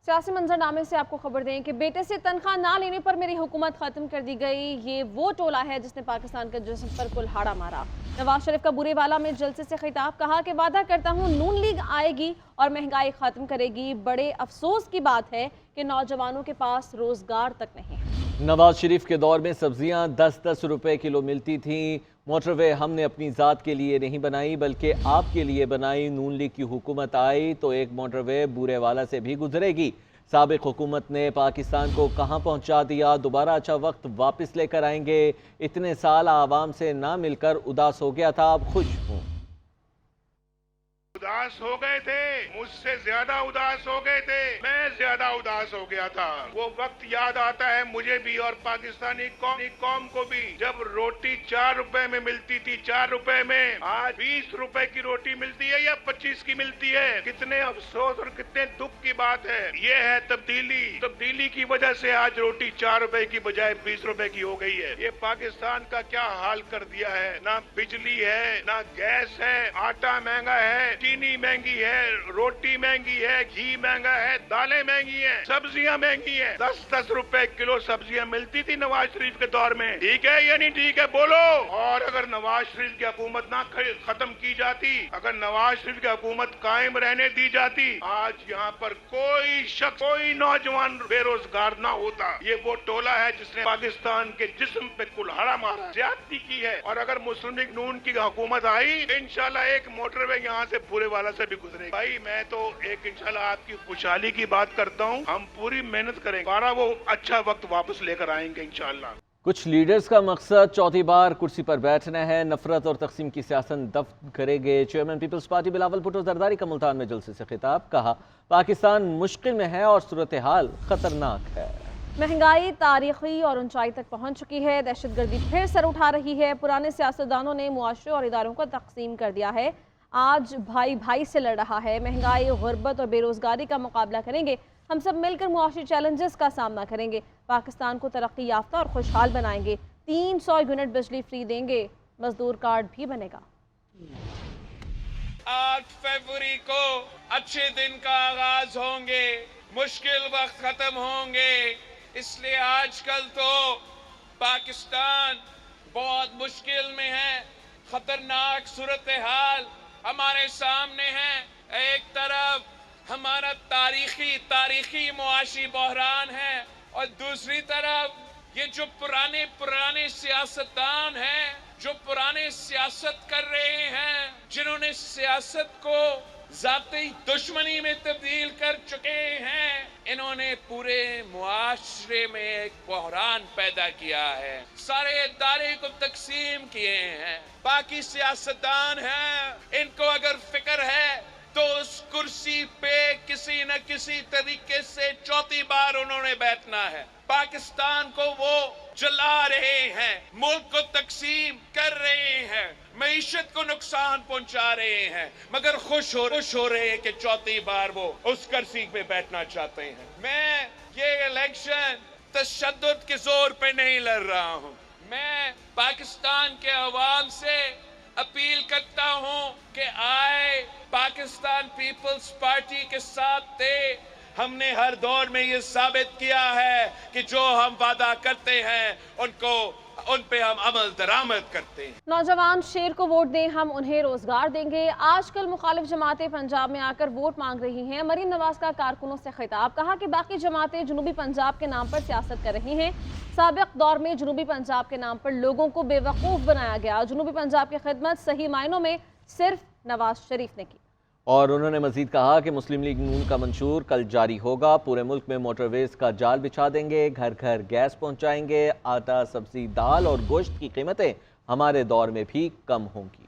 सियासी मंजरनामे से आपको खबर दें कि बेटे से तनख्वाह ना लेने पर मेरी हुकूमत ख़त्म कर दी गई। ये वो टोला है जिसने पाकिस्तान के जिस्म पर कुल्हाड़ा मारा। नवाज शरीफ का बुरेवाला में जलसे से खिताब, कहा कि वादा करता हूँ नून लीग आएगी और महंगाई ख़त्म करेगी। बड़े अफसोस की बात है कि नौजवानों के पास रोज़गार तक नहीं। नवाज शरीफ के दौर में सब्जियां 10-10 रुपए किलो मिलती थीं। मोटरवे हमने अपनी ज़ात के लिए नहीं बनाई बल्कि आपके लिए बनाई। नून लीग की हुकूमत आई तो एक मोटरवे बूरेवाला से भी गुजरेगी। साबिक हुकूमत ने पाकिस्तान को कहां पहुंचा दिया। दोबारा अच्छा वक्त वापस लेकर आएंगे। इतने साल आवाम से ना मिलकर उदास हो गया था, अब खुश हूं। उदास हो गए थे, मुझसे ज्यादा उदास हो गए थे, मैं ज्यादा उदास हो गया था। वो वक्त याद आता है मुझे भी और पाकिस्तानी कौम को भी, जब रोटी 4 रुपए में मिलती थी। 4 रुपए में आज 20 रुपए की रोटी मिलती है या 25 की मिलती है। कितने अफसोस और कितने दुख की बात है। ये है तब्दीली की वजह से आज रोटी 4 रुपए की बजाय 20 रुपए की हो गई है। ये पाकिस्तान का क्या हाल कर दिया है। ना बिजली है, ना गैस है, आटा महंगा है, चीनी महंगी है, रोटी महंगी है, घी महंगा है, दालें महंगी हैं, सब्जियां महंगी हैं। 10-10 रुपए किलो सब्जियां मिलती थी नवाज शरीफ के दौर में। ठीक है या नहीं ठीक है, बोलो। और अगर नवाज शरीफ की हुकूमत ना खत्म की जाती, अगर नवाज शरीफ की हुकूमत कायम रहने दी जाती, आज यहाँ पर कोई शख्स, कोई नौजवान बेरोजगार ना होता। ये वो टोला है जिसने पाकिस्तान के जिस्म पे कुल्हाड़ा मारा, ज्यादती की है। और अगर मुस्लिम लीग नून की हुकूमत आई, इंशाल्लाह एक मोटरवे यहाँ से बुरेवाला से भी गुजरेगी। भाई मैं तो एक इंशाल्लाह आपकी खुशहाली की बात करता हूँ। हम पूरी मेहनत करेंगे, हमारा वो अच्छा वक्त वापस लेकर आएंगे इंशाल्लाह। कुछ लीडर्स का मकसद चौथी बार कुर्सी पर बैठना है। नफरत और तकसीम की सियासत दफ्न करेंगे। Chairman Peoples Party Bilawal Bhutto Zardari का मुल्तान में जलसे से खिताब, कहा पाकिस्तान मुश्किल में है और सूरत हाल खतरनाक है। महंगाई तारीखी और ऊंचाई तक पहुंच चुकी है। दहशतगर्दी फिर सर उठा रही है। पुराने सियासतदानों ने मुआशरे और इदारों को तकसीम कर दिया है। आज भाई भाई से लड़ रहा है। महंगाई, गुर्बत और बेरोजगारी का मुकाबला करेंगे। हम सब मिलकर मुआशी चैलेंजेस का सामना करेंगे। पाकिस्तान को तरक्की याफ्ता और खुशहाल बनाएंगे। 300 यूनिट बिजली फ्री देंगे। मजदूर कार्ड भी बनेगा। 8 फरवरी को अच्छे दिन का आगाज होंगे, मुश्किल वक्त खत्म होंगे। इसलिए आजकल तो पाकिस्तान बहुत मुश्किल में है। खतरनाक सूरत हाल हमारे सामने है। एक तरफ हमारा तारीखी मुआशी बहरान है और दूसरी तरफ ये जो पुराने सियासतदान हैं, जो पुराने सियासत कर रहे हैं, जिन्होंने सियासत को ज़ाती दुश्मनी में तब्दील कर चुके हैं, इन्होंने पूरे मुआशरे में एक बहरान पैदा किया है। सारे इदारे को तकसीम किए हैं। बाकी सियासतदान हैं, इनको अगर फिक्र है तो उस कुर्सी पे किसी न किसी तरीके से चौथी बार उन्होंने बैठना है। पाकिस्तान को वो जला रहे हैं, मुल्क को तकसीम कर रहे हैं, मईशत को नुकसान पहुंचा रहे हैं, मगर खुश हो रहे हैं कि चौथी बार वो उस कुर्सी पे बैठना चाहते हैं। मैं ये इलेक्शन तशद्दुद के जोर पे नहीं लड़ रहा हूँ। मैं पाकिस्तान के अवाम से अपील करता हूँ कि आए, पाकिस्तान पीपल्स पार्टी के साथ थे। हमने हर दौर में ये साबित किया है कि जो हम वादा करते हैं उन पे हम अमल दरामद करते हैं। नौजवान शेर को वोट दें, हम उन्हें रोजगार देंगे। आजकल मुखालिफ जमातें पंजाब में आकर वोट मांग रही हैं। मरीम नवाज का कारकुनों से खिताब, कहा कि बाकी जमातें जनूबी पंजाब के नाम पर सियासत कर रही हैं। साबिक दौर में जनूबी पंजाब के नाम पर लोगों को बेवकूफ़ बनाया गया। जनूबी पंजाब की खिदमत सही मायनों में सिर्फ नवाज शरीफ ने की। और उन्होंने मजीद कहा कि मुस्लिम लीग नून का मंशूर कल जारी होगा। पूरे मुल्क में मोटरवेज का जाल बिछा देंगे, घर घर गैस पहुंचाएंगे। आटा, सब्जी, दाल और गोश्त की कीमतें हमारे दौर में भी कम होंगी।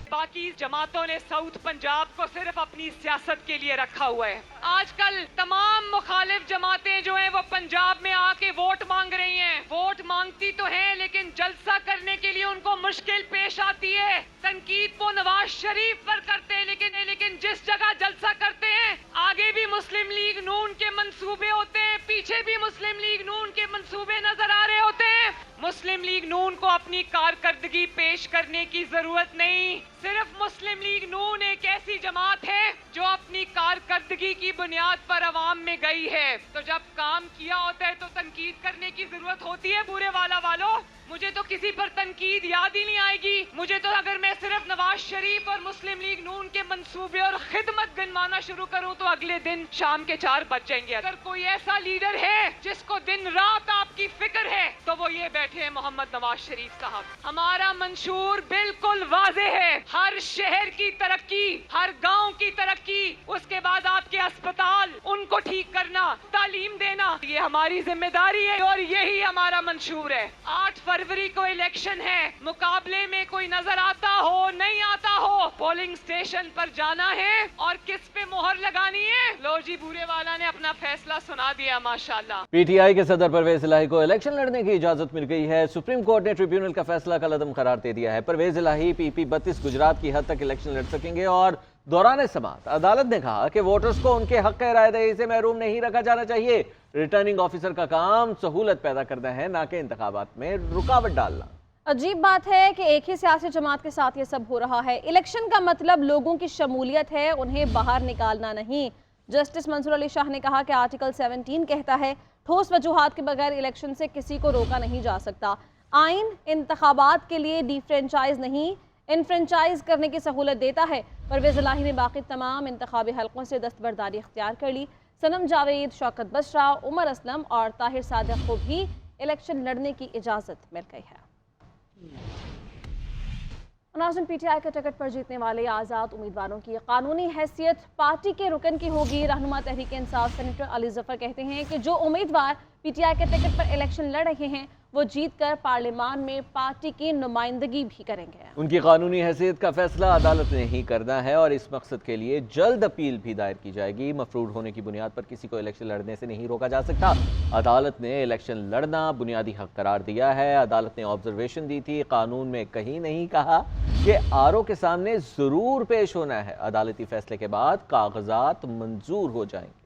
बाकी जमातों ने साउथ पंजाब को सिर्फ अपनी सियासत के लिए रखा हुआ है। आजकल तमाम मुखालिफ जमातें जो हैं वो पंजाब में आके वोट मांग रही हैं। वोट मांगती तो हैं लेकिन जलसा करने के लिए उनको मुश्किल पेश आती है। तनकीद वो नवाज शरीफ पर करते हैं, लेकिन जिस जगह जलसा करते हैं आगे भी मुस्लिम लीग नून के मंसूबे होते हैं, पीछे भी मुस्लिम लीग नून के मंसूबे नजर आ रहे होते हैं। मुस्लिम लीग नून को अपनी कारकर्दगी पेश करने की जरूरत नहीं। सिर्फ मुस्लिम लीग नून एक ऐसी जमात है जो अपनी कारकर्दगी की बुनियाद पर अवाम में गई है। तो जब काम किया होता है तो तनकीद करने की जरूरत होती है। बुरे वालों, मुझे तो किसी पर तनकीद याद ही नहीं आएगी। मुझे तो अगर मैं सिर्फ नवाज शरीफ और मुस्लिम लीग नून के मंसूबे और खिदमत गिनवाना शुरू करूं तो अगले दिन शाम के 4 बज जाएंगे। अगर कोई ऐसा लीडर है जिसको दिन रात आपकी फिक्र है तो वो ये बैठे हैं मोहम्मद नवाज शरीफ साहब। हमारा मंशूर बिल्कुल वाज़े है, हर शहर की तरक्की, हर गांव की तरक्की, उसके बाद आपके अस्पताल, उनको ठीक करना, तालीम देना, ये हमारी जिम्मेदारी है और यही हमारा मंशूर है। 8 फरवरी को इलेक्शन है, मुकाबले में कोई नजर आता हो नहीं आता हो, पोलिंग स्टेशन पर जाना है और किस पे मोहर लगानी है। लो जी, बूरे वाला ने अपना फैसला सुना दिया माशाल्लाह। पीटीआई के सदर परवेज इलाही को इलेक्शन लड़ने की इजाजत मिल गई है। सुप्रीम कोर्ट ने ट्रिब्यूनल का फैसला कलअदम करार दे दिया है। परवेज इलाही PP 32 गुजरात की हद तक इलेक्शन लड़ सकेंगे और दौरान समाअत अदालत ने कहा कि वोटर्स को उनके हक राय दही से महरूम नहीं रखा जाना चाहिए। रिटर्निंग ऑफिसर का काम सहूलत पैदा करना है, ना कि इंतखाबात में रुकावट डालना। अजीब बात है कि एक ही सियासी जमात के साथ ये सब हो रहा है। इलेक्शन का मतलब लोगों की शमूलियत है, उन्हें बाहर निकालना नहीं। जस्टिस मंसूर अली शाह ने कहा कि आर्टिकल 17 कहता है ठोस वजूहात के बगैर इलेक्शन से किसी को रोका नहीं जा सकता। आइन इंतखाबात के लिए डिफ्रेंचाइज नहीं, इनफ्रेंचाइज करने की सहूलत देता है। परवेज इलाही ने बाकी तमाम इंतखाबी हलकों से दस्तबरदारी इख्तियार कर ली। सनम जावेद, शौकत बशरा, उमर असलम और ताहिर सादिक को भी इलेक्शन लड़ने की इजाज़त मिल गई है। नाज़रीन, PTI के टिकट पर जीतने वाले आज़ाद उम्मीदवारों की कानूनी हैसियत पार्टी के रुकन की होगी। रहनुमा तहरीक इंसाफ सेनेटर अली जफर कहते हैं कि जो उम्मीदवार PTI के टिकट पर इलेक्शन लड़ रहे हैं वो जीतकर पार्लियामान में पार्टी की नुमाइंदगी भी करेंगे। उनकी कानूनी हैसियत का फैसला अदालत ने ही करना है और इस मकसद के लिए जल्द अपील भी दायर की जाएगी। मफरूड होने की बुनियाद पर किसी को इलेक्शन लड़ने से नहीं रोका जा सकता। अदालत ने इलेक्शन लड़ना बुनियादी हक करार दिया है। अदालत ने ऑब्जर्वेशन दी थी, कानून में कहीं नहीं कहा कि RO के सामने जरूर पेश होना है। अदालती फैसले के बाद कागजात मंजूर हो जाएंगे।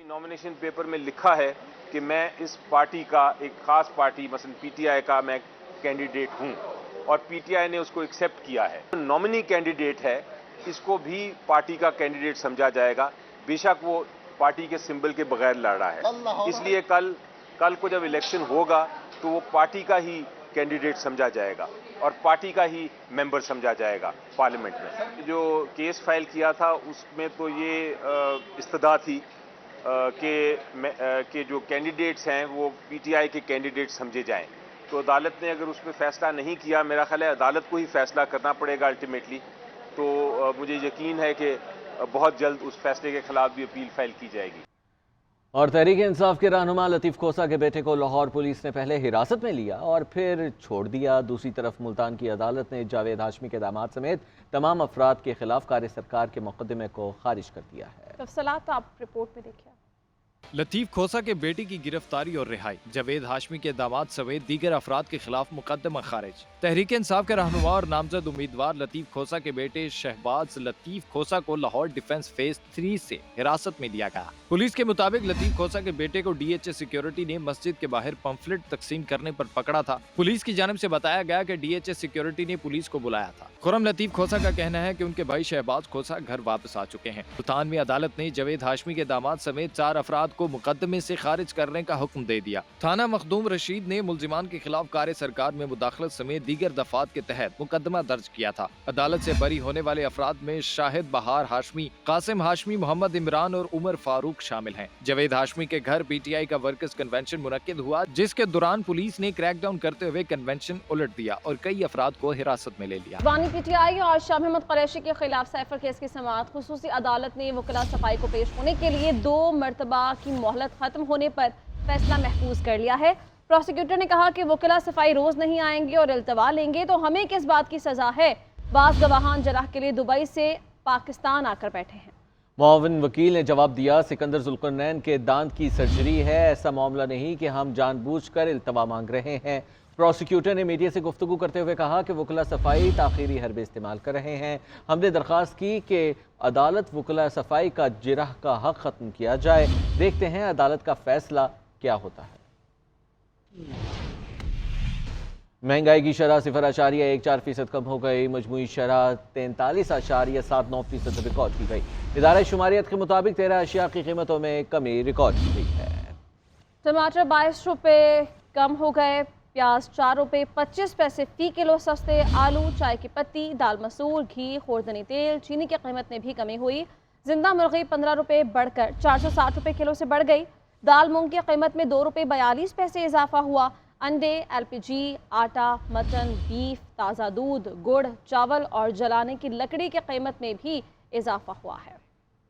नॉमिनेशन पेपर में लिखा है कि मैं इस पार्टी का, एक खास पार्टी मसलन PTI का मैं कैंडिडेट हूं और PTI ने उसको एक्सेप्ट किया है। नॉमिनी कैंडिडेट है, इसको भी पार्टी का कैंडिडेट समझा जाएगा, बेशक वो पार्टी के सिंबल के बगैर लड़ रहा है। इसलिए कल को जब इलेक्शन होगा तो वो पार्टी का ही कैंडिडेट समझा जाएगा और पार्टी का ही मेंबर समझा जाएगा पार्लियामेंट में। जो केस फाइल किया था उसमें तो ये इस्तदा थी कि जो कैंडिडेट्स हैं वो PTI के कैंडिडेट समझे जाएं। तो अदालत ने अगर उसमें फैसला नहीं किया, मेरा ख्याल है अदालत को ही फैसला करना पड़ेगा अल्टीमेटली। तो मुझे यकीन है कि बहुत जल्द उस फैसले के खिलाफ भी अपील फाइल की जाएगी। और तहरीक इंसाफ के रहनुमा लतीफ़ खोसा के बेटे को लाहौर पुलिस ने पहले हिरासत में लिया और फिर छोड़ दिया। दूसरी तरफ मुल्तान की अदालत ने जावेद हाशमी के दामाद समेत तमाम अफराद के खिलाफ कार्य सरकार के मुकदमे को खारिज कर दिया है। तफसीलात आप रिपोर्ट में देखिए। लतीफ़ खोसा के बेटी की गिरफ्तारी और रिहाई, जावेद हाशमी के दामाद समेत दीगर अफराद के खिलाफ मुकदमा खारिज। तहरीक इंसाफ के रहनुमा और नामजद उम्मीदवार लतीफ़ खोसा के बेटे शहबाज लतीफ़ खोसा को लाहौर डिफेंस फेज 3 से हिरासत में लिया गया। पुलिस के मुताबिक लतीफ़ खोसा के बेटे को DHA सिक्योरिटी ने मस्जिद के बाहर पंफलेट तकसीम करने पर पकड़ा था। पुलिस की जानिब से बताया गया कि DHA सिक्योरिटी ने पुलिस को बुलाया था। खुर्रम लतीफ़ खोसा का कहना है कि उनके भाई शहबाज खोसा घर वापस आ चुके हैं। मुल्तान में अदालत ने जावेद हाशमी के दामाद समेत 4 अफराद को मुकदमे से खारिज करने का हुक्म दे दिया। थाना मखदूम रशीद ने मुलजिमान के खिलाफ कार्य सरकार में मुदाखलत समेत दीगर दफात के तहत मुकदमा दर्ज किया था। अदालत से बरी होने वाले अफराद में शाहिद बहार हाशमी, कासिम हाशमी, मोहम्मद इमरान और उमर फारूक शामिल हैं। जावेद हाशमी के घर PTI का वर्कर्स कन्वेंशन मुनक्किद हुआ, जिसके दौरान पुलिस ने क्रैकडाउन करते हुए कन्वेंशन उलट दिया और कई अफराद को हिरासत में ले लिया। PTI और शाह महमूद कुरैशी के खिलाफ साइफर केस की समाअत खुसूसी अदालत ने वकीला सफाई को पेश होने के लिए 2 मरतबा की मोहलत खत्म होने पर फैसला महफूज कर लिया है। प्रोसिक्यूटर ने कहा कि वकीला सफाई रोज नहीं आएंगे और इल्तवा लेंगे तो हमें किस बात की सजा है। बास गवाहान जराह के लिए दुबई से पाकिस्तान आकर बैठे हैं। मुआविन वकील ने जवाब दिया, सिकंदर जुल्करनैन के दांत की सर्जरी है, ऐसा मामला नहीं कि हम जानबूझकर इल्तवा मांग रहे हैं। پروسیکیوٹر نے میڈیا سے گفتگو کرتے ہوئے کہا کہ وکلا صفائی تاخیری حربے استعمال کر رہے ہیں. ہم نے درخواست کی کہ عدالت وکلا صفائی کا جرح کا حق ختم کیا جائے. دیکھتے ہیں عدالت کا فیصلہ کیا ہوتا ہے. مہنگائی کی شرح 0.14% کم ہو گئی. مجموعی شرح 43.79% ریکارڈ کی گئی. ادارہ شماریت کے مطابق 13 اشیاء کی قیمتوں میں کمی ریکارڈ کی گئی ہے. ٹماٹر 22 روپے کم ہو گئے. پیاز 4 روپے 25 پیسے فی کلو سستے. آلو، چائے کی پتی، دال مسور، گھی، خوردنی تیل، چینی کی قیمت میں بھی کمی ہوئی. زندہ مرغی 15 روپے بڑھ کر 460 روپے کلو سے بڑھ گئی. دال مونگ کی قیمت میں 2 روپے 42 پیسے اضافہ ہوا. انڈے، LPG، آٹا، مٹن، بیف، تازہ دودھ، گڑ، چاول اور جلانے کی لکڑی کی قیمت میں بھی اضافہ ہوا ہے.